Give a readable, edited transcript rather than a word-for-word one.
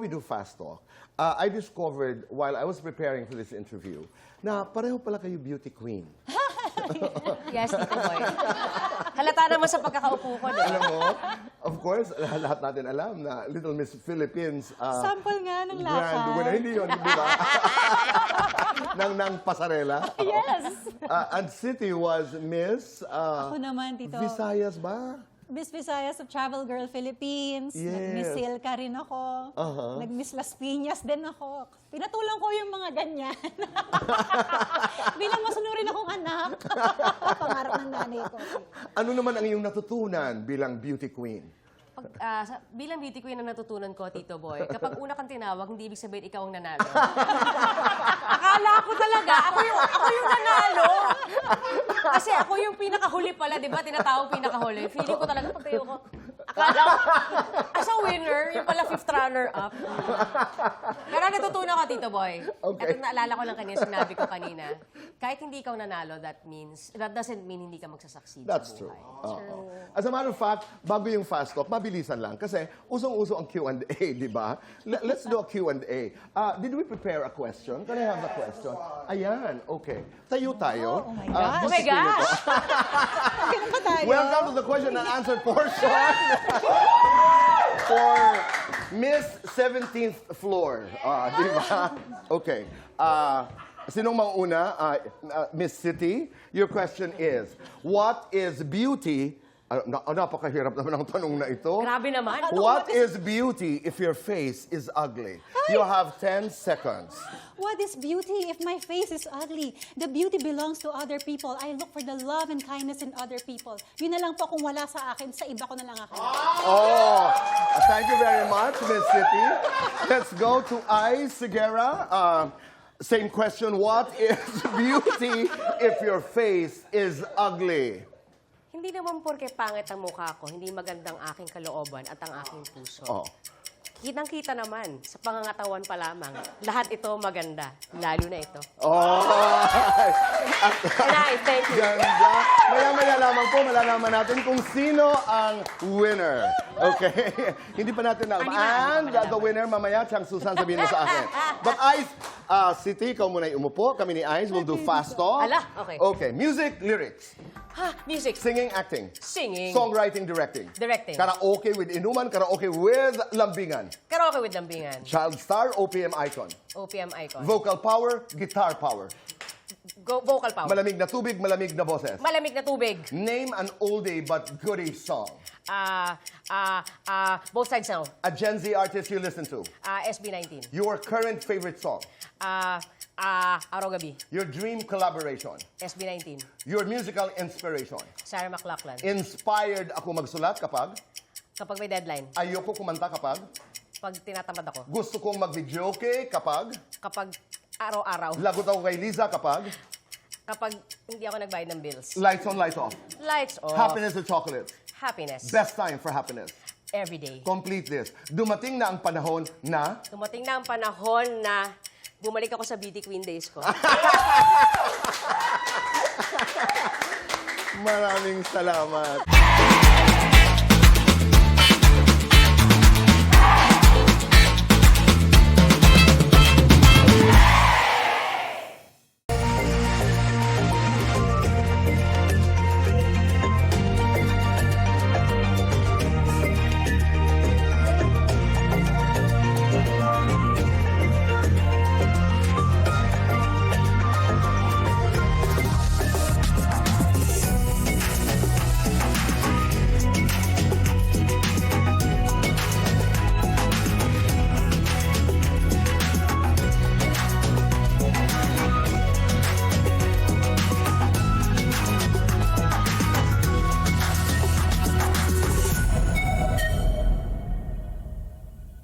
we do fast talk, I discovered while I was preparing for this interview na pareho pala kayo beauty queen. Yes, Tito Boy. Halata naman sa pagkakaupo ko. Alam mo, of course, lahat natin alam na Little Miss Philippines Sample nga ng grand lakad. winner. Hindi yun, di ba? ng pasarela. Yes. And City was Miss Ako naman, Tito. Visayas ba? Miss Visayas of Travel Girl Philippines. Yes. Nag-Miss Silka rin ako. Nag-Miss Las Piñas din ako. Pinatulang ko yung mga ganyan. Bilang masunurin akong anak. Pangarap ng nanay ko. Ano naman ang iyong natutunan bilang beauty queen? Bilang beauty queen na natutunan ko, Tito Boy, kapag una kang tinawag, hindi ibig sabihin ikaw ang nanalo. Akala ko talaga, ako yung nanalo. Kasi ako yung pinakahuli pala, di ba? Tinatawag pinakahuli. Feeling ko talaga pag tayo ko, akala ko, as a winner, yung pala fifth runner-up. Pero natutunan ko, Tito Boy. Okay. At naalala ko lang kanina, sinabi ko kanina, kahit hindi ikaw nanalo, that doesn't mean hindi ka magsasucceed That's sa true. buhay. As a matter of fact, bago yung fast talk, mabilisan lang. Kasi usong-uso ang Q&A, di ba? Let's do a Q&A. Did we prepare a question? Can I have the question? Ayan, okay. Tayo tayo. Oh my gosh. Oh my gosh! Ganun ba tayo? Welcome to the question and answer portion for Miss 17th Floor. Di ba? Okay. Sinong mauna? Miss City, your question is, what is beauty? Napakahirap naman ang tanong na ito. Grabe naman. What is beauty if your face is ugly? You have 10 seconds. What is beauty if my face is ugly? The beauty belongs to other people. I look for the love and kindness in other people. Yun na lang po kung wala sa akin, sa iba ko na lang ako. Oh, thank you very much, Miss City. Let's go to Ai Sigera. Same question. What is beauty if your face is ugly? Hindi naman porke pangit ang mukha ko, hindi magandang aking kalooban at ang aking puso. Oh. Kitang-kita naman, sa pangangatawan pa lamang, lahat ito maganda, lalo na ito. Oh! Nay, thank you. Ganda. Maya-maya lamang po, malalaman natin kung sino ang winner. Okay? Hindi pa natin alam. And the winner, mamaya, Chang Susan, sabihin mo sa akin. But Ice, City, ikaw muna umupo. Kami ni Ice will do fast talk. Ala, okay. Okay, music, lyrics. Music, Singing, acting. singing, Songwriting, directing. directing, Karaoke with inuman, karaoke with lambingan. karaoke with lambingan, Child star, OPM icon. OPM icon, Vocal power, guitar power. vocal power, Malamig na tubig, malamig na boses. malamig na tubig, Name an oldie but goodie song. both sides now, A Gen Z artist you listen to. SB19, Your current favorite song. Araw Gabi, Your dream collaboration. SB19, Your musical inspiration. Sarah McLachlan. Inspired ako magsulat kapag Kapag may deadline, ayoko kumanta kapag pag tinatamad ako, gusto kong mag-videoke kapag kapag araw-araw, lagot ako kay Liza kapag kapag hindi ako nagbayad ng bills. lights on, lights off. Lights off. Happiness or chocolate. Happiness. Best time for happiness. Every day. Complete this. Dumating na ang panahon na Dumating na ang panahon na bumalik ako sa beauty queen days ko. maraming salamat.